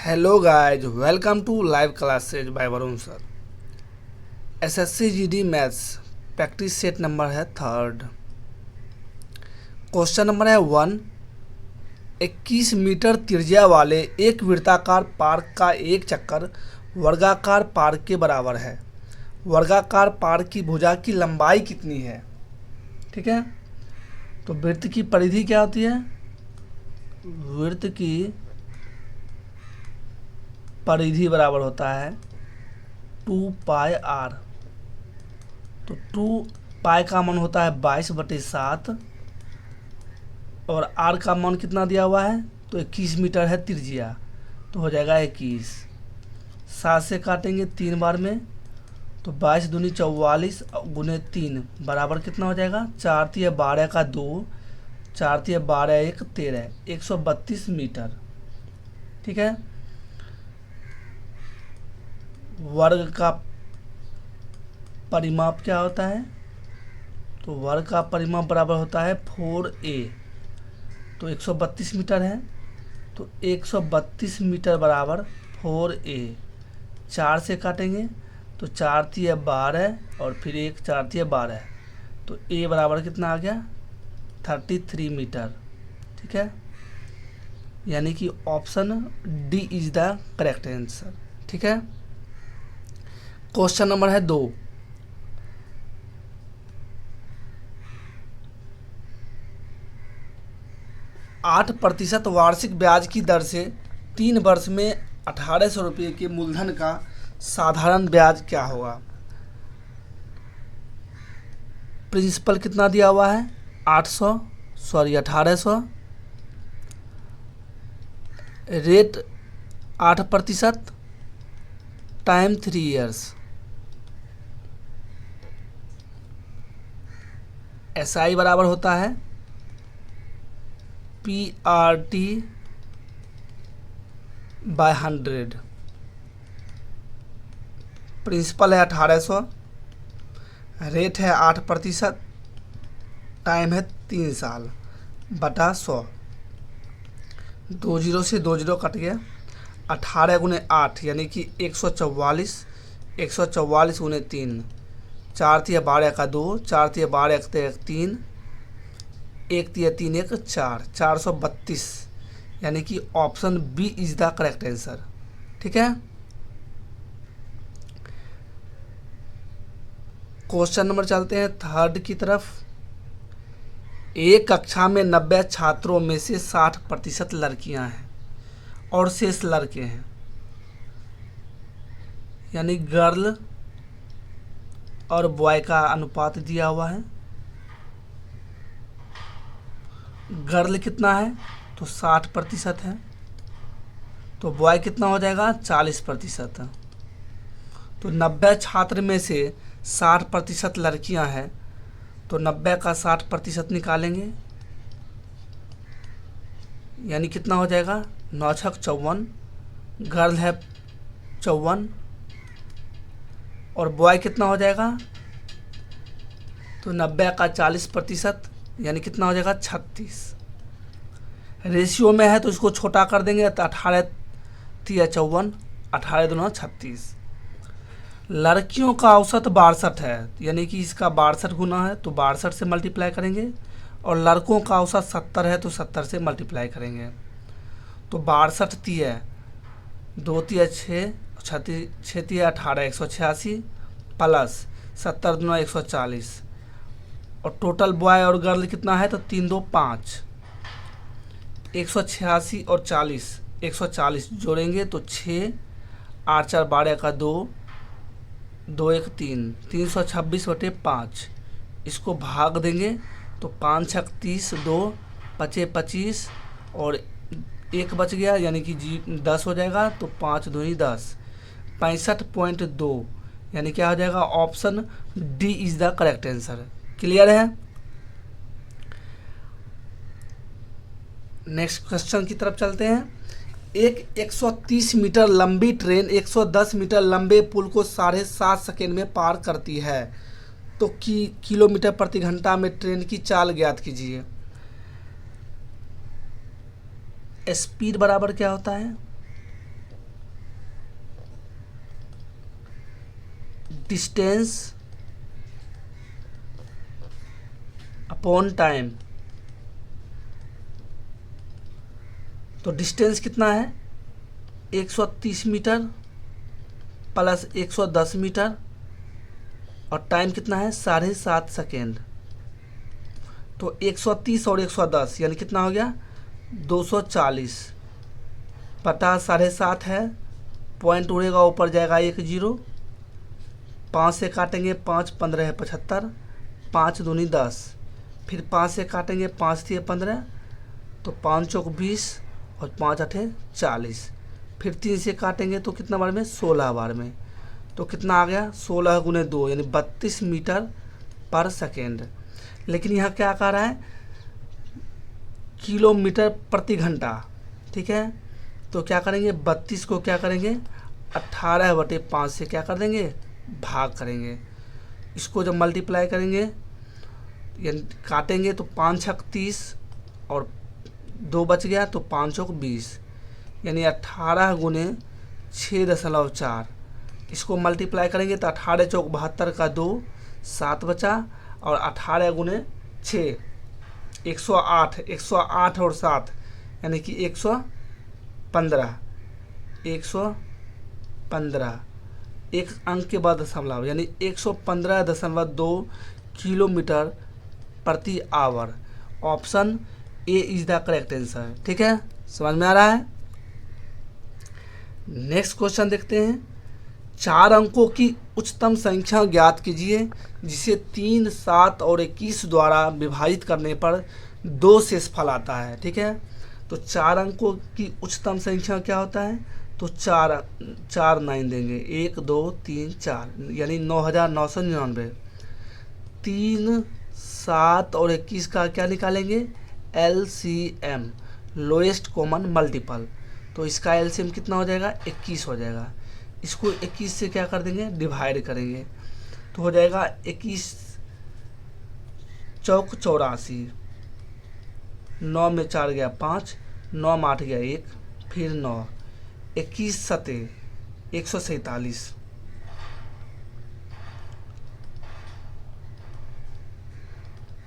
Hello guys, welcome to live classes by Varun sir. SSC GD maths practice set number है 3rd। Question number है 1। 21 metre त्रिज्या वाले एक वृत्ताकार पार्क का एक चक्कर वर्गाकार पार्क के बराबर है। वर्गाकार पार्क की भुजा की लंबाई कितनी है? ठीक है, तो वृत्त की परिधि क्या होती है? वृत्त की परिधि बराबर होता है 2πr। तो 2π का मान होता है 22/7 और r का मान कितना दिया हुआ है? तो 21 मीटर है त्रिज्या, तो हो जाएगा 21। 7 से काटेंगे 3 बार में, तो 22 दूनी 44 गुने 3 बराबर कितना हो जाएगा? 4 तिया 12 का 2, 4 तिया 12 1 13, 132 मीटर। ठीक है, वर्ग का परिमाप क्या होता है? तो वर्ग का परिमाप बराबर होता है 4a। तो 132 मीटर है, तो 132 मीटर बराबर 4a। 4 से काटेंगे तो 4 तिया 12 और फिर 1 4 तिया 12, तो a बराबर कितना आ गया? 33 मीटर। ठीक है, यानी कि option D is the correct answer. ठीक है, क्वेश्चन नंबर है 2। आठ प्रतिशत वार्षिक ब्याज की दर से 3 वर्ष में 1800 रुपये के मूलधन का साधारण ब्याज क्या होगा? प्रिंसिपल कितना दिया हुआ है? 1800 रेट 8% टाइम 3 ईयर्स। SI बराबर होता है PRT बाय 100। प्रिंसिपल है 1800, रेट है 8%, टाइम है 3 साल बटा 100। 2 जीरो से 2 जीरो कट गया। 18 गुने 8 यानी कि 144, 144 गुने 3, 4 तिया 12 का 2, 4 तिया 12 1 3, 1 तिया 3 1 4, 432, यानी कि option B is the correct answer. ठीक है, क्वेश्चन नंबर चलते हैं 3rd की तरफ। एक कक्षा में 90 छात्रों में से 60% लड़कियां हैं और शेष लड़के हैं, यानी गर्ल और बॉय का अनुपात दिया हुआ है। गर्ल कितना है? तो 60% है, तो बॉय कितना हो जाएगा? 40%। तो 90 छात्र में से 60% लड़कियां हैं, तो 90 का 60% निकालेंगे, यानी कितना हो जाएगा? 9 छक 54, गर्ल है 54 और बॉय कितना हो जाएगा? तो 90 का 40% यानी कितना हो जाएगा? 36। रेशियो में है तो इसको छोटा कर देंगे, तो 18 तिया 54, 18 दूना 36। लड़कियों का औसत 62 है, यानी कि इसका 62 गुना है, तो 62 से मल्टीप्लाई करेंगे, और लड़कों का औसत 70 है तो 70 से मल्टीप्लाई करेंगे। तो 62 तिया 2 तिया 6, 6 तिया 18, 186 प्लस 70 दूना 140, और टोटल बॉय और गर्ल कितना है? तो 3 2 5, 186 और 40, 140 जोड़ेंगे तो 6, 8 4 12 का 2, 2 1 3, 326/5। इसको भाग देंगे तो 5 छक 30, 2 पचे 25 और 1 बच गया, यानी कि 10 हो जाएगा, तो 5 दूनी 10, 65.2, यानी क्या हो जाएगा? Option D is the correct answer. Clear है? नेक्स्ट क्वेश्चन की तरफ चलते हैं। एक 130 मीटर लंबी ट्रेन 110 मीटर लंबे पुल को 7.5 सेकेंड में पार करती है, तो किलोमीटर प्रति घंटा में ट्रेन की चाल ज्ञात कीजिए। स्पीड बराबर क्या होता है? Distance upon time. तो डिस्टेंस कितना है 130 मीटर प्लस 110 मीटर और टाइम कितना है 7.5 सेकेंड। तो 130 और 110 यानी कितना हो गया 240 बटा 7.5 है, पॉइंट उड़ेगा ऊपर जाएगा 1 0, 5 से काटेंगे 5 15 है 75, 5 दूनी 10, फिर 5 से काटेंगे 5 थी 15, तो 5 चौक 20 और 5 8 40, फिर 3 से काटेंगे तो कितना बार में 16 बार में, तो कितना आ गया 16 गुने 2 यानी 32 मीटर पर सेकेंड। लेकिन यहाँ क्या कह रहा है किलोमीटर प्रति घंटा, ठीक है। तो क्या करेंगे 32 को क्या करेंगे 18/5 से क्या कर देंगे भाग करेंगे। इसको जब मल्टीप्लाई करेंगे यानी काटेंगे तो 5 छक 30 और 2 बच गया तो 5 चौक 20 यानी 18 गुने 6.4। इसको मल्टीप्लाई करेंगे तो 18 चौक 72 का 2 7 बचा और 18 गुने 6 108, 108 और 7 यानी कि 115, 115 एक अंक के बाद दशमलव यानी 115.2 किलोमीटर प्रति hour. Option A is the correct answer. ठीक है, समझ में आ रहा है। नेक्स्ट क्वेश्चन देखते हैं। 4 अंकों की उच्चतम संख्या ज्ञात कीजिए जिसे 3, 7 और 21 द्वारा विभाजित करने पर 2 शेषफल आता है। ठीक है, तो 4 अंकों की उच्चतम संख्या क्या होता है, तो 4 9 देंगे 1 2 3 4 यानी 9999। 3, 7 और 21 का क्या निकालेंगे LCM लोएस्ट कॉमन मल्टीपल, तो इसका LCM कितना हो जाएगा 21 हो जाएगा। इसको 21 से क्या कर देंगे डिवाइड करेंगे तो हो जाएगा 21 चौक 84, 9 में 4 गया 5, 9 में 8 गया 1, फिर 9, 21 सते 147,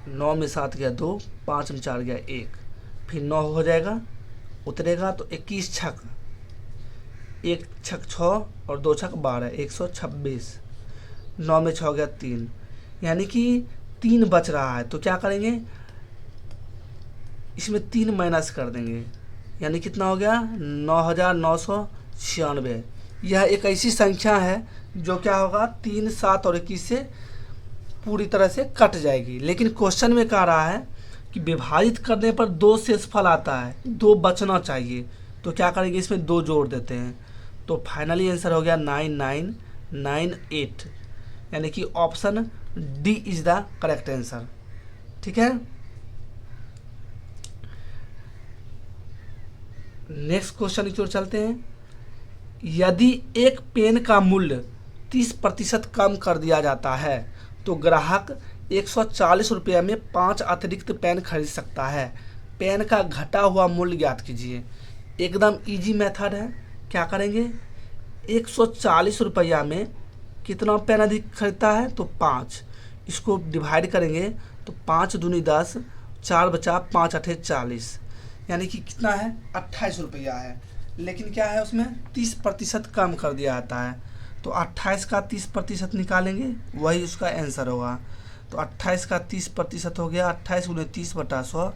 9 में 7 गया 2, 5 में 4 गया 1, फिर 9 हो जाएगा उतरेगा तो 21 छक 1 छक 6 और 2 छक 12 126, 9 में 6 गया 3 यानी कि 3 बच रहा है। तो क्या करेंगे इसमें 3 माइनस कर देंगे यानी कितना हो गया 9996। यह एक ऐसी संख्या है जो क्या होगा 3, 7 और 21 से पूरी तरह से कट जाएगी। लेकिन क्वेश्चन में कह रहा है कि विभाजित करने पर 2 शेषफल आता है, 2 बचना चाहिए, तो क्या करेंगे इसमें 2 जोड़ देते हैं। तो फाइनली आंसर हो गया 9998 यानी कि option D is the correct answer. ठीक है, नेक्स्ट क्वेश्चन की ओर चलते हैं। यदि एक पेन का मूल्य 30% कम कर दिया जाता है तो ग्राहक 140 रुपये में 5 अतिरिक्त पेन खरीद सकता है। पेन का घटा हुआ मूल्य ज्ञात कीजिए। एकदम इजी मेथड है। क्या करेंगे 140 रुपया में कितना पेन अधिक खरीदता है तो 5, इसको डिवाइड करेंगे तो 5 दूनी 10, 4 बचा 5 8 40 यानी कि कितना है 28 रुपया है। लेकिन क्या है उसमें 30% कम कर दिया जाता है, तो 28 का 30% निकालेंगे वही उसका आंसर होगा। तो 28 का 30% हो गया 28 गुने 30 बटा 100,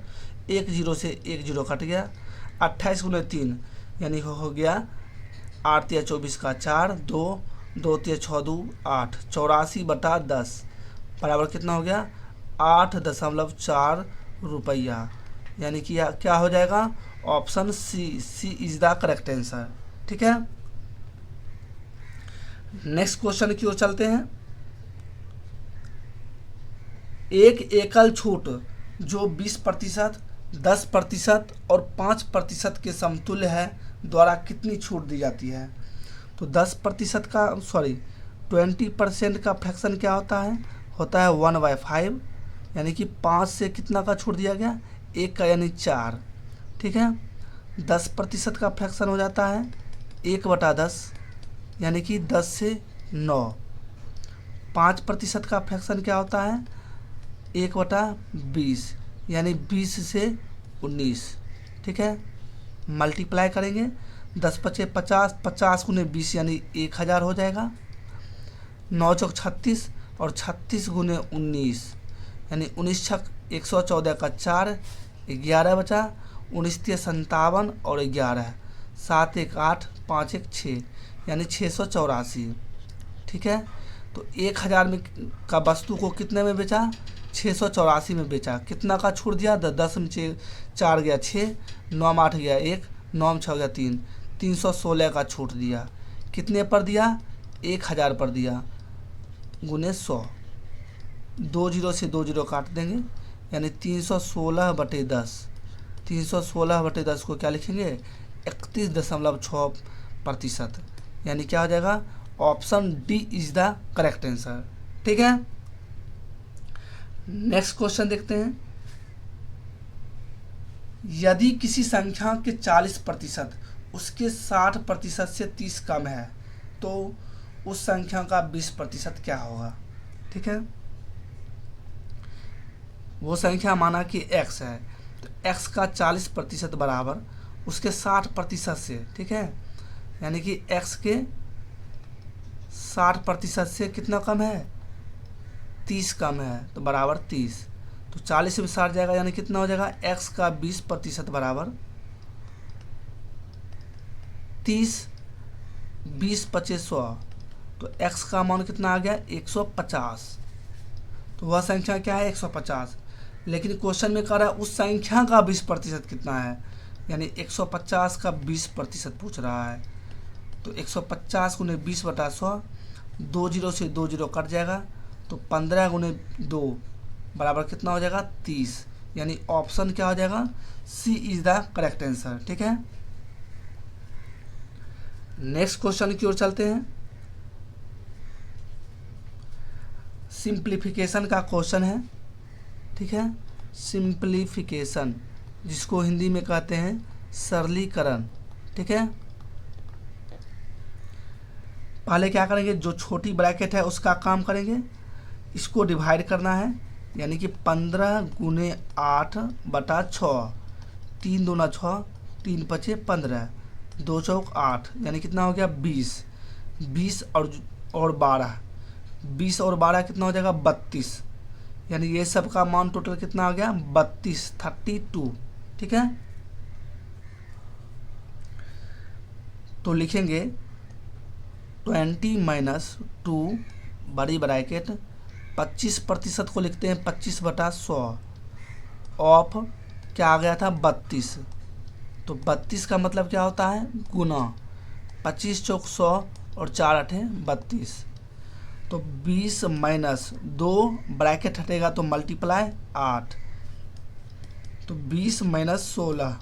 1 0 से 1 0 कट गया, 28 गुने 3 यानी हो गया 8 या 24 का 4, 2 2 3 6 2 8, 84 बटा 10 बराबर कितना हो गया 8.4 रुपया यानी कि क्या हो जाएगा option C is the correct answer. ठीक है, नेक्स्ट क्वेश्चन की ओर चलते हैं। एक एकल छूट जो 20%, 10% और 5% के समतुल्य है द्वारा कितनी छूट दी जाती है। तो 10% का 20% का फ्रैक्शन क्या होता है 1/5 यानी कि 5 से कितना का छूट दिया गया 1 का यानी 4। ठीक है, 10% का फ्रैक्शन हो जाता है 1/10 यानी कि 10 से 9। 5% का फ्रैक्शन क्या होता है? 1/20, यानी 20 से 19। ठीक है, मल्टीप्लाई करेंगे, 10 पचे 50, 50 गुने 20 यानी 1000 हो जाएगा। 9 चौक 36 और 36 गुने 19 यानी 19 छक 114 का 4, 11 बचा। 19 तिया 57 और 11, 7 1 8, 5 1 6 यानी 684। ठीक है, तो 1000 में का वस्तु को कितने में बेचा? 684 में बेचा। कितना का छूट दिया? 10 में 4 गया 6, 9 में 8 गया 1, 9 में 6 गया 3, 316 का छूट दिया। कितने पर दिया? 1000 पर दिया, गुने 100। 2 जीरो से 2 जीरो काट देंगे, यानी 316/10। 316/10 को क्या लिखेंगे? 31.6%, यानी क्या हो जाएगा? Option D is the correct answer. ठीक है, नेक्स्ट क्वेश्चन देखते हैं। यदि किसी संख्या के 40% उसके 60% से 30 कम है तो उस संख्या का 20% क्या होगा? ठीक है, वो संख्या माना कि x है, तो x का 40% बराबर उसके 60% से। ठीक है, यानी कि x के 60% से कितना कम है? 30 कम है, तो बराबर 30। तो 40 में 60 जाएगा, यानी कितना हो जाएगा? x का 20% बराबर 30, 20 पचे 100, तो x का मान कितना आ गया? 150। तो वह संख्या क्या है? 150। लेकिन क्वेश्चन में कह रहा है उस संख्या का 20% कितना है, यानी 150 का 20% पूछ रहा है। तो 150 गुने 20/100, 2 जीरो से 2 जीरो कट जाएगा, तो 15 गुने 2 बराबर कितना हो जाएगा? 30, यानी ऑप्शन क्या हो जाएगा? सी इज द करेक्ट आंसर। ठीक है, नेक्स्ट क्वेश्चन की ओर चलते हैं। सिंप्लीफिकेशन का क्वेश्चन है। ठीक है, सिंप्लीफिकेशन, जिसको हिंदी में कहते हैं सरलीकरण। ठीक है, पहले क्या करेंगे? जो छोटी ब्रैकेट है उसका काम करेंगे, इसको डिवाइड करना है, यानी कि 15 गुने 8/6, 3 दूना 6, 3 पचे 15, 2 चौक 8, यानी कितना हो गया? 20। 20 और 12, 20 और 12 कितना हो जाएगा? 32, यानी ये सब का मान टोटल कितना आ गया? 32, 32। ठीक है, तो लिखेंगे 20 - 2 बड़ी ब्रैकेट 25% को लिखते हैं 25/100 ऑफ क्या आ गया था? 32। तो 32 का मतलब क्या होता है? गुना। 25 चौक 100 और 4 8 32। तो 20 - 2 ब्रैकेट हटेगा तो मल्टीप्लाई 8, तो 20 - 16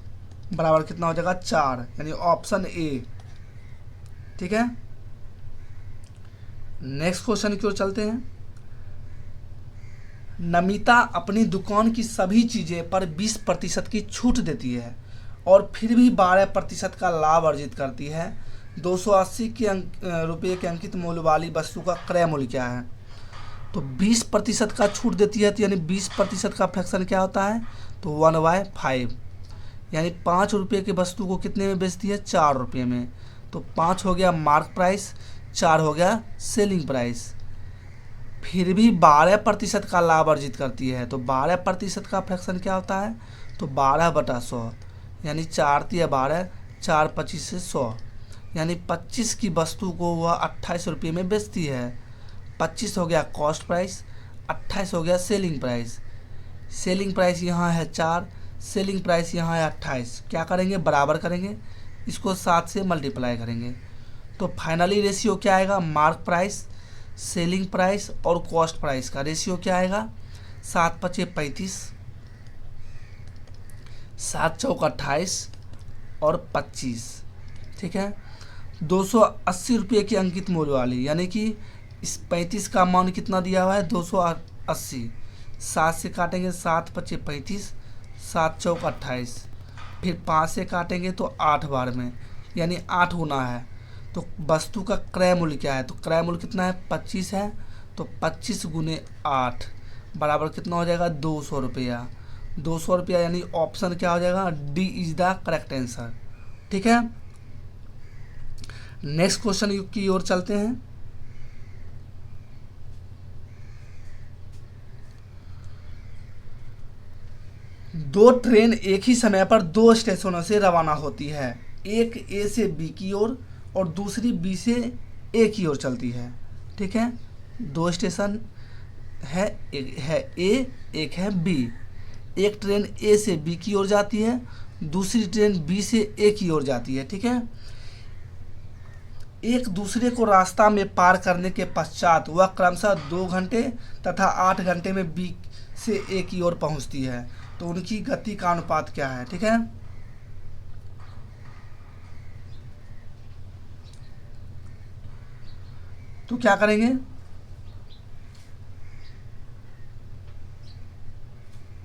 बराबर कितना हो जाएगा? 4, यानी ऑप्शन ए। ठीक है, नेक्स्ट क्वेश्चन की ओर चलते हैं। नमिता अपनी दुकान की सभी चीज़ें पर 20% की छूट देती है और फिर भी 12% का लाभ अर्जित करती है। 280 रुपये के अंकित मूल्य वाली वस्तु का क्रय मूल्य क्या है? तो 20% का छूट देती है, तो यानी 20% का फ्रैक्शन क्या होता है? तो 1/5, यानी 5 रुपये की वस्तु को कितने में बेचती है? 4 रुपये में। तो 5 हो गया मार्क प्राइस, 4 हो गया सेलिंग प्राइस। फिर भी 12% का लाभ अर्जित करती है, तो 12% का फ्रैक्शन क्या होता है? तो 12/100, यानी 4 तिया 12, 4 25 से 100, यानी 25 की वस्तु को वह 28 रुपये में बेचती है। 25 हो गया कॉस्ट प्राइस, 28 हो गया सेलिंग प्राइस। सेलिंग प्राइस यहाँ है 4, सेलिंग प्राइस यहाँ है 28। क्या करेंगे? बराबर करेंगे, इसको 7 से मल्टीप्लाई करेंगे, तो फाइनली रेशियो क्या आएगा? मार्क प्राइस, सेलिंग प्राइस और कॉस्ट प्राइस का रेशियो क्या आएगा? 7 पचे 35, 7 चौक 28 और 25। ठीक है, 280 रुपये की अंकित मूल्य वाली, यानी कि इस 35 का मान कितना दिया हुआ है? 280। 7 से काटेंगे 7 पचे 35, 7 चौक 28, फिर 5 से काटेंगे तो 8 बार में, यानी 8 गुना है। तो वस्तु का क्रय मूल्य क्या है? तो क्रय मूल्य कितना है? 25 है, तो 25 गुने 8 बराबर कितना हो जाएगा 200 रुपया। 200 रुपया यानी ऑप्शन क्या हो जाएगा, D is the correct answer. ठीक है, नेक्स्ट क्वेश्चन की ओर चलते हैं। दो ट्रेन एक ही समय पर दो स्टेशनों से रवाना होती है, एक ए से बी की ओर और दूसरी बी से ए की ओर चलती है। ठीक है, दो स्टेशन है, एक है ए एक है बी। एक ट्रेन ए से बी की ओर जाती है, दूसरी ट्रेन बी से ए की ओर जाती है। ठीक है, एक दूसरे को रास्ता में पार करने के पश्चात वह क्रमशः 2 घंटे तथा 8 घंटे में बी से ए की ओर पहुंचती है, तो उनकी गति का अनुपात क्या है। ठीक है, तो क्या करेंगे,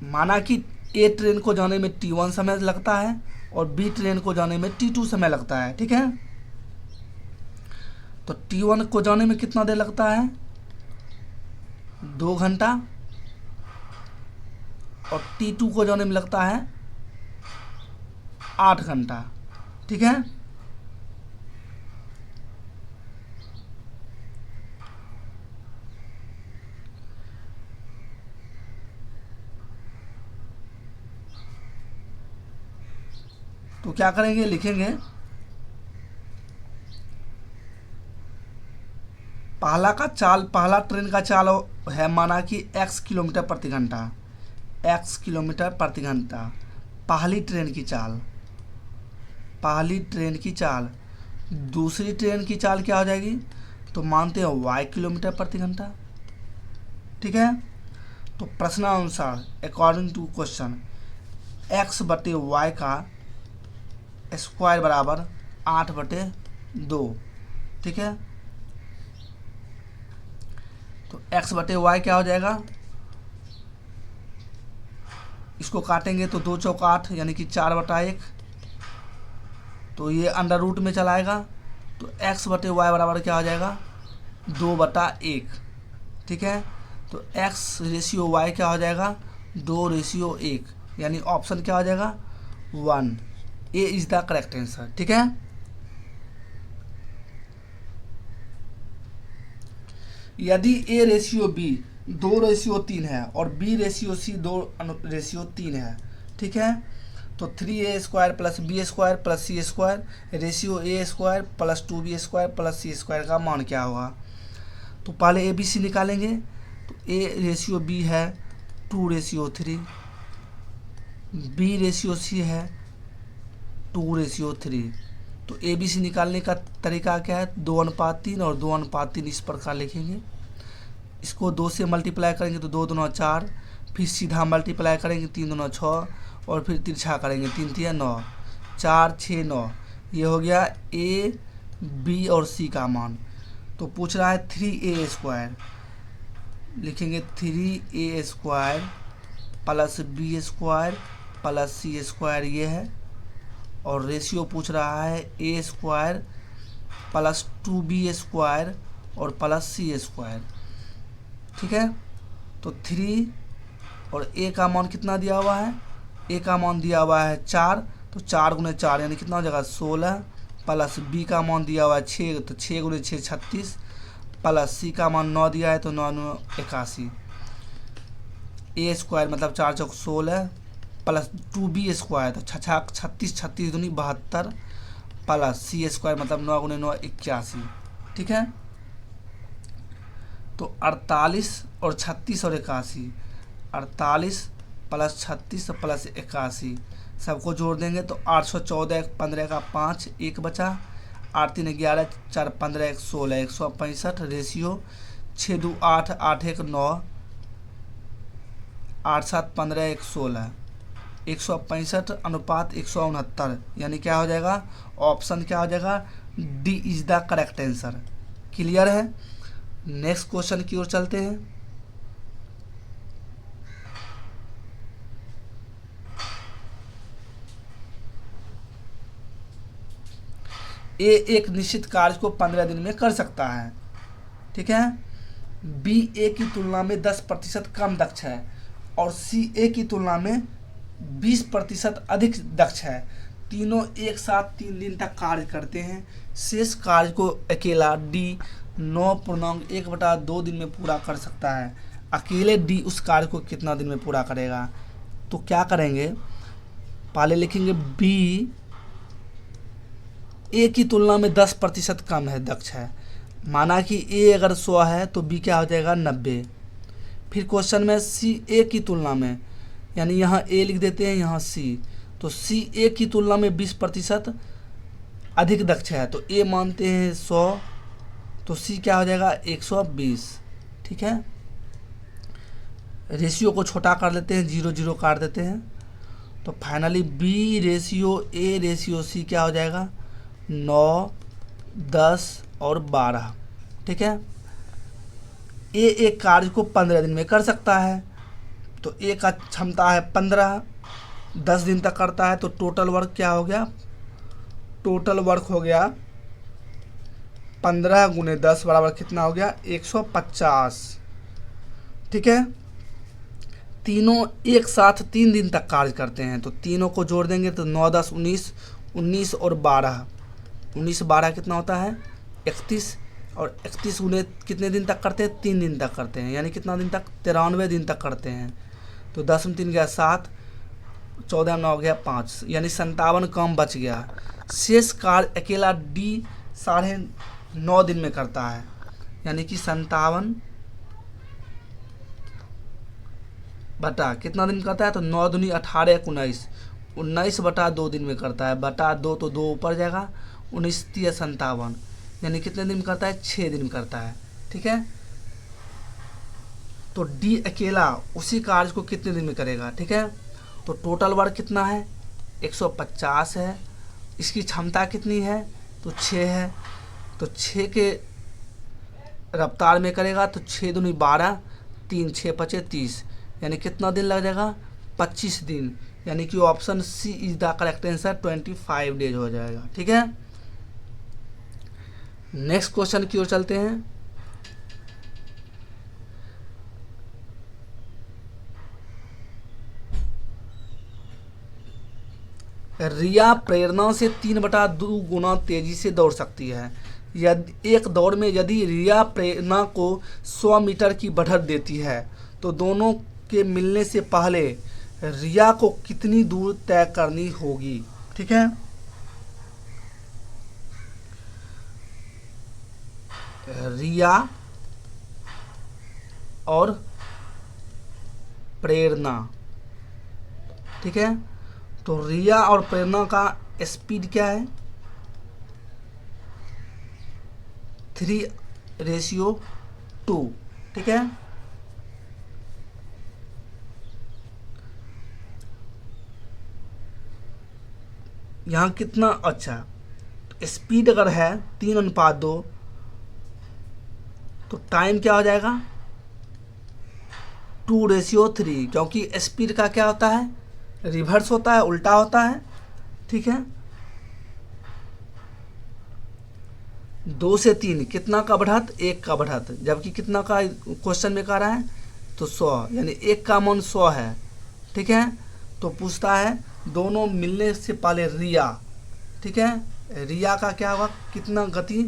माना कि ए ट्रेन को जाने में T1 समय लगता है और बी ट्रेन को जाने में T2 समय लगता है। ठीक है, तो T1 को जाने में कितना देर लगता है, 2 घंटा, और T2 को जाने में लगता है 8 घंटा। ठीक है, तो क्या करेंगे, लिखेंगे पहला ट्रेन का चाल है माना कि x किलोमीटर प्रति घंटा, x किलोमीटर प्रति घंटा पहली ट्रेन की चाल। दूसरी ट्रेन की चाल क्या हो जाएगी, तो मानते हैं y किलोमीटर प्रति घंटा। ठीक है, तो प्रश्नानुसार अकॉर्डिंग टू क्वेश्चन x बटे y का स्क्वायर बराबर 8/2। ठीक है, तो x बटे y क्या हो जाएगा, इसको काटेंगे तो 2 चौक 8 यानी कि 4/1, तो ये अंडर रूट में चलाएगा, तो x बटे y बराबर क्या हो जाएगा 2/1। ठीक है, तो x रेशियो y क्या हो जाएगा 2:1, यानी ऑप्शन क्या हो जाएगा 1, ए इज द करेक्ट आंसर। ठीक है, यदि a रेशियो b 2:3 है और b रेशियो c 2:3 है, ठीक है, तो 3a² plus B square plus C square ratio a² plus 2b² plus C square का मान क्या होगा। तो पहले ए बी सी निकालेंगे, तो a रेशियो b है 2:3, b रेशियो c है 2:3, तो ए बी सी निकालने का तरीका क्या है, 2:3 और 2:3 इस प्रकार लिखेंगे। इसको 2 से मल्टीप्लाई करेंगे तो 2 दूना 4, फिर सीधा मल्टीप्लाई करेंगे 3 दूना 6, और फिर तिरछा करेंगे 3 तिया 9, 4 6 9, ये हो गया ए बी और सी का मान। तो पूछ रहा है 3a² लिखेंगे 3a² plus b² plus c² ये है, और रेशियो पूछ रहा है a² प्लस 2b² और प्लस c²। ठीक है, तो 3 और a का मान कितना दिया हुआ है, a का मान दिया हुआ है 4, तो 4 गुने 4 यानी कितना हो जाएगा 16, प्लस b का मान दिया हुआ है 6, तो 6 गुने 6 36, प्लस c का मान 9 दिया है तो 9 9 81, a² मतलब 4 चौक 16 प्लस 2b² तो 36 36 दूनी 72, प्लस c² मतलब 9 गुने 9 81। ठीक है, तो 48 और 36 और 81, 48 प्लस 36 प्लस 81 सबको जोड़ देंगे तो 814, 15 का 5 1 बचा, 8 3 11, 4 15 1 16, 165 रेशियो 6 2 8, 8 1 9, 8 7 15 1 16, 165 अनुपात 169, यानी क्या हो जाएगा, ऑप्शन क्या हो जाएगा, D is the correct answer. Clear है, नेक्स्ट क्वेश्चन की ओर चलते हैं। ए एक निश्चित कार्य को 15 दिन में कर सकता है। ठीक है, बी ए की तुलना में 10% कम दक्ष है और सी ए की तुलना में 20% अधिक दक्ष है। तीनों एक साथ 3 दिन तक कार्य करते हैं। शेष कार्य को अकेला डी 9.1/2 दिन में पूरा कर सकता है। अकेले डी उस कार्य को कितना दिन में पूरा करेगा? तो क्या करेंगे, पहले लिखेंगे बी ए की तुलना में 10% कम है, दक्ष है। माना कि ए अगर 100 है तो बी क्या हो जाएगा 90। फिर क्वेश्चन में सी ए की तुलना में, यानी यहाँ ए लिख देते हैं, यहाँ सी, तो सी ए की तुलना में 20% अधिक दक्ष है। तो ए मानते हैं 100, तो सी क्या हो जाएगा 120। ठीक है, रेशियो को छोटा कर लेते हैं, 0 काट देते हैं, तो finally B ratio A ratio C क्या हो जाएगा 9, 10 और 12। ठीक है, ए एक कार्य को 15 दिन में कर सकता है, तो ए का क्षमता है 15, 10 दिन तक करता है, तो टोटल वर्क क्या हो गया, टोटल वर्क हो गया 15 × 10 बराबर कितना हो गया 150। ठीक है, तीनों एक साथ 3 दिन तक कार्य करते हैं, तो तीनों को जोड़ देंगे तो 9, 10, 19, 19 और 12, 19, 12 कितना होता है 31, और 31 उन्हें कितने दिन तक करते हैं 3 दिन तक करते हैं, यानी कितना दिन तक 93 दिन तक करते हैं। तो 10 में 3 गया 7, 14 में 9 गया 5, यानी 57 काम बच गया। शेष कार्य अकेला डी 9.5 दिन में करता है, यानी कि 57 बटा कितना दिन करता है, तो 9 दूनी 18, 19, 19/2 दिन में करता है, बटा 2 तो 2 ऊपर जाएगा, 19 3 57, यानी कितने दिन में करता है 6 दिन में करता है। ठीक है, तो डी अकेला उसी कार्य को कितने दिन में करेगा। ठीक है, तो टोटल वर्क कितना है 150 है, इसकी क्षमता कितनी है तो 6 है, तो 6 के रफ्तार में करेगा, तो 6 दूनी 12, 3 6 5 30, यानी कितना दिन लग जाएगा 25 दिन, यानी कि option C is the correct answer, 25 days हो जाएगा। ठीक है, नेक्स्ट क्वेश्चन की ओर चलते हैं। रिया प्रेरणा से 3/2 गुना तेजी से दौड़ सकती है। यदि एक दौड़ में यदि रिया प्रेरणा को 100 मीटर की बढ़त देती है, तो दोनों के मिलने से पहले रिया को कितनी दूर तय करनी होगी। ठीक है, रिया और प्रेरणा। ठीक है, तो रिया और प्रेरणा का स्पीड क्या है 3:2। ठीक है, यहाँ कितना, अच्छा स्पीड अगर है 3:2, तो टाइम क्या हो जाएगा 2:3, क्योंकि स्पीड का क्या होता है रिवर्स होता है, उल्टा होता है। ठीक है, 2 से 3 कितना का बढ़त 1 का बढ़त, जबकि कितना का क्वेश्चन में कह रहा है तो 100, यानी 1 का मान 100 है। ठीक है, तो पूछता है दोनों मिलने से पहले रिया, ठीक है, रिया का क्या होगा कितना गति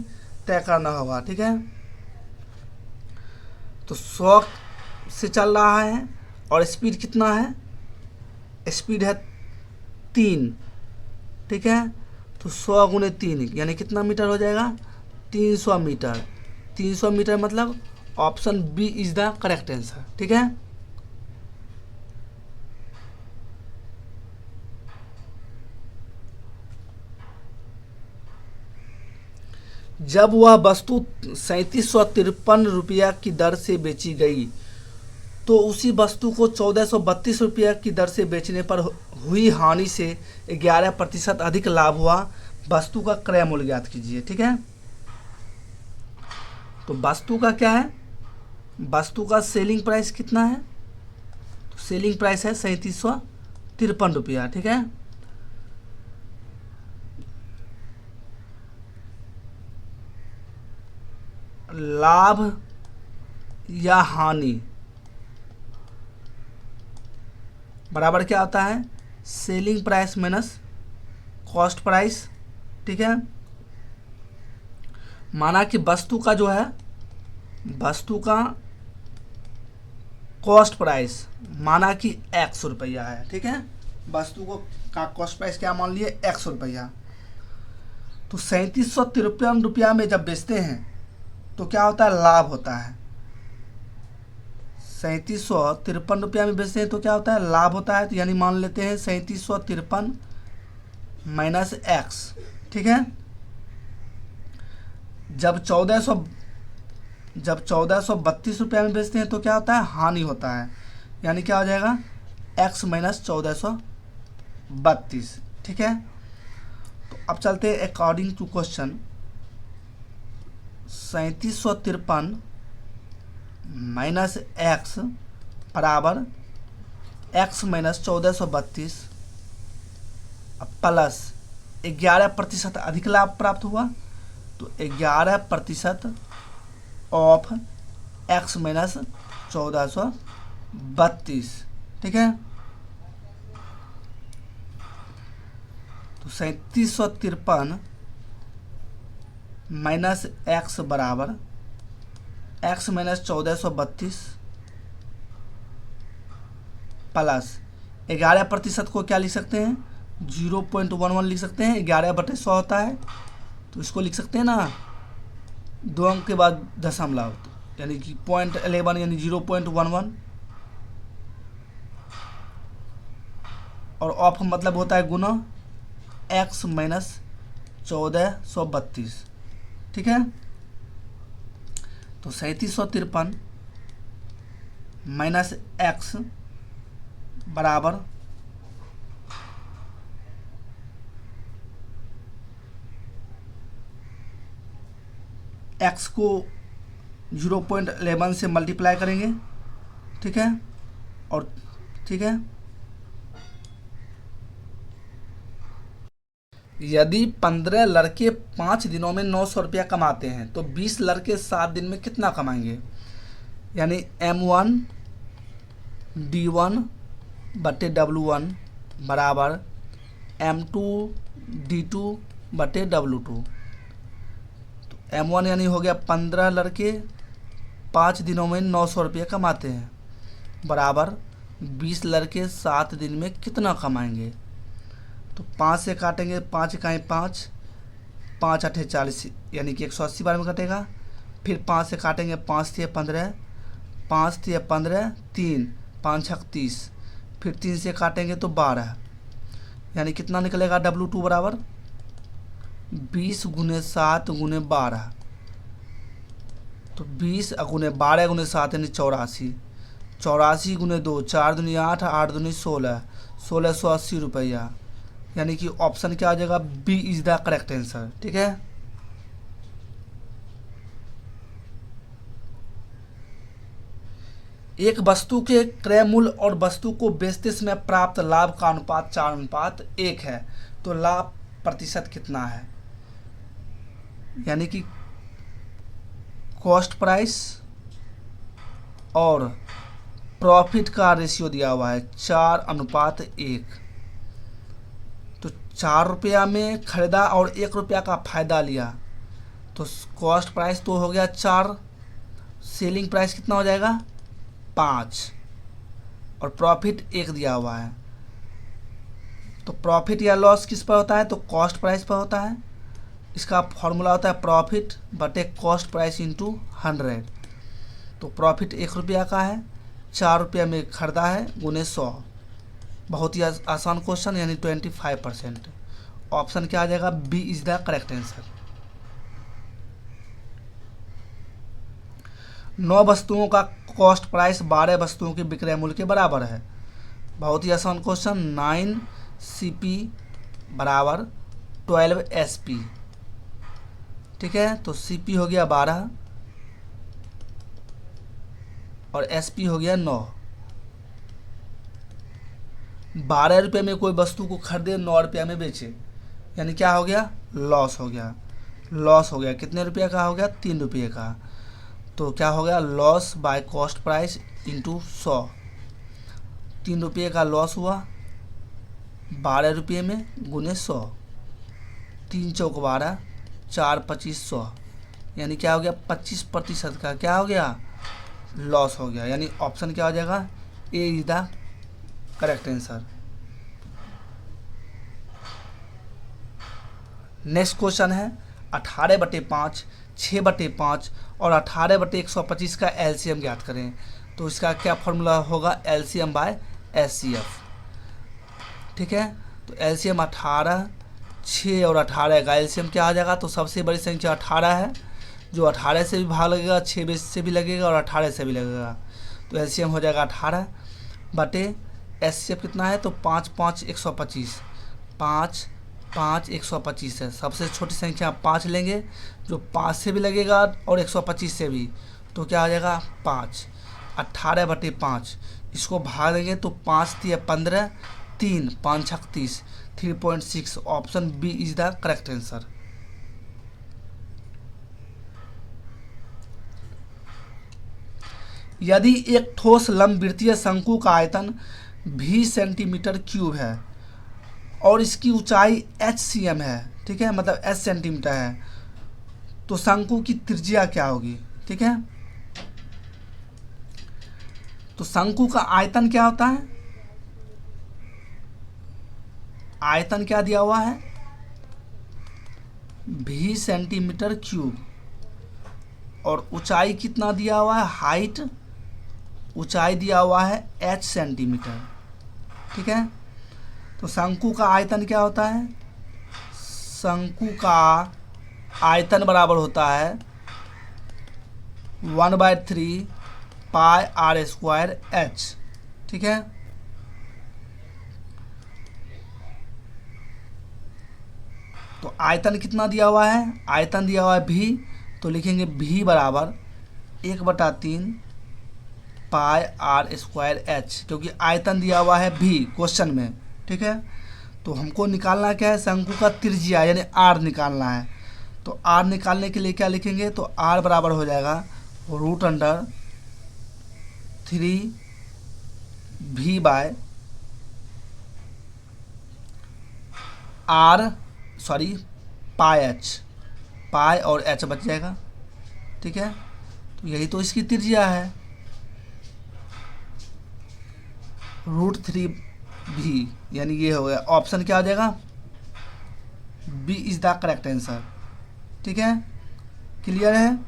तय करना होगा। ठीक है, तो 100 से चल रहा है और स्पीड कितना है, स्पीड है 3। ठीक है, तो 100 × 3 यानी कितना मीटर हो जाएगा 300 मीटर। 300 मीटर मतलब option B is the correct answer. ठीक है, जब वह वस्तु 3753 रुपया की दर से बेची गई, तो उसी वस्तु को 1432 रुपया की दर से बेचने पर हुई हानि से 11% अधिक लाभ हुआ। वस्तु का क्रय मूल्य ज्ञात कीजिए। ठीक है, तो वस्तु का क्या है, वस्तु का सेलिंग प्राइस कितना है, तो सेलिंग प्राइस है 3753 रुपया। ठीक है, लाभ या हानि बराबर क्या होता है, selling price minus cost price. ठीक है, माना कि वस्तु का जो है, वस्तु का कॉस्ट प्राइस माना कि 100 रुपया है। ठीक है, वस्तु को का कॉस्ट प्राइस क्या मान लिए, 100 रुपया। तो 3753 रुपया में जब बेचते हैं तो क्या होता है, लाभ होता है। 3753 रुपया में बेचते हैं तो क्या होता है, लाभ होता है। तो यानी मान लेते हैं 3753 माइनस एक्स। ठीक है, जब 1432 रुपया में बेचते हैं तो क्या होता है, हानि होता है। यानी क्या हो जाएगा, x माइनस 1432। ठीक है, तो अब चलते हैं according to question. 3753 minus X बराबर x माइनस 1432 प्लस 11% अधिक लाभ प्राप्त हुआ। तो 11% ऑफ x माइनस 1432। ठीक है, तो 3753 माइनस एक्स बराबर x माइनस 1432 प्लस 11% को क्या लिख सकते हैं, 0.11 लिख सकते हैं। 11/100 होता है, तो इसको लिख सकते हैं ना 2 अंक के बाद दशमलव, यानी कि 0.11 यानी 0.11। और ऑफ मतलब होता है गुना x माइनस 1432। ठीक है, तो 3753 माइनस एक्स बराबर x को 0.11 से मल्टीप्लाई करेंगे। ठीक है, और ठीक है, यदि 15 लड़के 5 दिनों में 900 रुपया कमाते हैं तो 20 लड़के 7 दिन में कितना कमाएंगे। यानी M1 D1 बटे W1 बराबर M2 D2 बटे W2। तो M1 यानी हो गया 15 लड़के 5 दिनों में 900 रुपये कमाते हैं बराबर 20 लड़के 7 दिन में कितना कमाएंगे। तो 5 से काटेंगे, 5 इकाई 5, 5 8 40 यानी कि 180 बार में कटेगा। फिर 5 से काटेंगे, 5 3 15, 5 3 15, 3 5 6 30। फिर 3 से काटेंगे तो 12, यानी कितना निकलेगा W2 बराबर 20 गुने 7 गुने 12। तो 20 गुने 12 गुने 7 यानी 84, 84 गुने 2 4 दूनी 8, 8 दूनी 16, 1680 रुपया। यानी कि ऑप्शन क्या आ जाएगा, B is the correct answer. ठीक है, एक वस्तु के क्रय मूल्य और वस्तु को बेचते समय प्राप्त लाभ का अनुपात 4:1 है, तो लाभ प्रतिशत कितना है। यानी कि कॉस्ट प्राइस और प्रॉफिट का रेशियो दिया हुआ है 4:1। तो 4 रुपया में खरीदा और 1 रुपया का फायदा लिया, तो कॉस्ट प्राइस तो हो गया 4, सेलिंग प्राइस कितना हो जाएगा 5, और प्रॉफिट 1 दिया हुआ है। तो प्रॉफिट या लॉस किस पर होता है, तो कॉस्ट प्राइस पर होता है। इसका फॉर्मूला होता है प्रॉफिट बटे कॉस्ट प्राइस इंटू 100। तो प्रॉफिट 1 रुपया का है, 4 रुपया में खरीदा है गुने 100। बहुत ही आसान क्वेश्चन, यानी 25%। ऑप्शन क्या आ जाएगा, B is the correct answer. 9 वस्तुओं का कॉस्ट प्राइस 12 वस्तुओं के विक्रय मूल्य के बराबर है। बहुत ही आसान क्वेश्चन, 9 CP बराबर 12 SP। ठीक है, तो CP हो गया 12 और SP हो गया 9। 12 रुपये में कोई वस्तु को खरीदे, 9 रुपया में बेचे, यानी क्या हो गया, लॉस हो गया। लॉस हो गया, कितने रुपये का हो गया, 3 रुपये का। तो क्या हो गया, loss by cost price into 100। 3 रुपये का लॉस हुआ, 12 रुपये में गुने 100, 3 चौक 12, 4 25 100, यानी क्या हो गया 25% का क्या हो गया लॉस हो गया। यानी ऑप्शन क्या हो जाएगा, A is the correct answer. Next question है 18/5, 6/5 और 18/125 का एलसीएम ज्ञात करें। तो इसका क्या फॉर्मूला होगा, एलसीएम बाय एचसीएफ। ठीक है, तो एलसीएम 18, 6 और 18 का एलसीएम क्या आ जाएगा, तो सबसे बड़ी संख्या 18 है, जो 18 से भी भाग लगेगा, 6 से भी लगेगा और 18 से भी लगेगा, तो एलसीएम हो जाएगा 18 बटे एचसीएफ कितना है, तो 5 5 125, 5 5 125 है। सबसे छोटी संख्या 5 लेंगे, जो 5 से भी लगेगा और 125 से भी, तो क्या आ जाएगा 5। 18/5 इसको भाग देंगे तो 5 3 15, 3 5 36, 3.6। Option B is the correct answer. यदि एक ठोस लंबवृत्तीय शंकु का आयतन 20 सेंटीमीटर क्यूब है और इसकी ऊंचाई HCM है, ठीक है, मतलब h सेंटीमीटर है, तो शंकु की त्रिज्या क्या होगी। ठीक है, तो शंकु का आयतन क्या होता है, आयतन क्या दिया हुआ है 20 सेंटीमीटर क्यूब, और ऊंचाई कितना दिया हुआ है, हाइट ऊंचाई दिया हुआ है h सेंटीमीटर। ठीक है, तो शंकु का आयतन क्या होता है, शंकु का आयतन बराबर होता है 1/3 पाई r स्क्वायर h। ठीक है, तो आयतन कितना दिया हुआ है, आयतन दिया हुआ है v, तो लिखेंगे v बराबर 1/3 पाई r स्क्वायर h, क्योंकि आयतन दिया हुआ है v क्वेश्चन में। ठीक है, तो हमको निकालना क्या है, शंकु का त्रिज्या यानी r निकालना है। तो r निकालने के लिए क्या लिखेंगे, तो r बराबर हो जाएगा √3v by r sorry pi h, pi और h बच जाएगा। ठीक है, तो यही तो इसकी त्रिज्या है √3v, यानी ये हो गया। ऑप्शन क्या हो जाएगा, B is the correct answer. ठीक है, क्लियर है।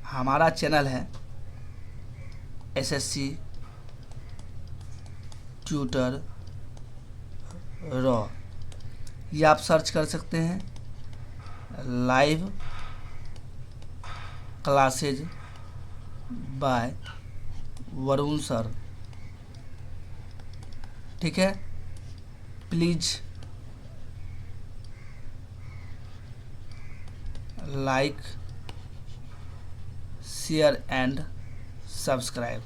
हमारा चैनल है SSC ट्यूटर रॉ, ये आप सर्च कर सकते हैं, live classes by Varun sir. ठीक है, please like share and subscribe.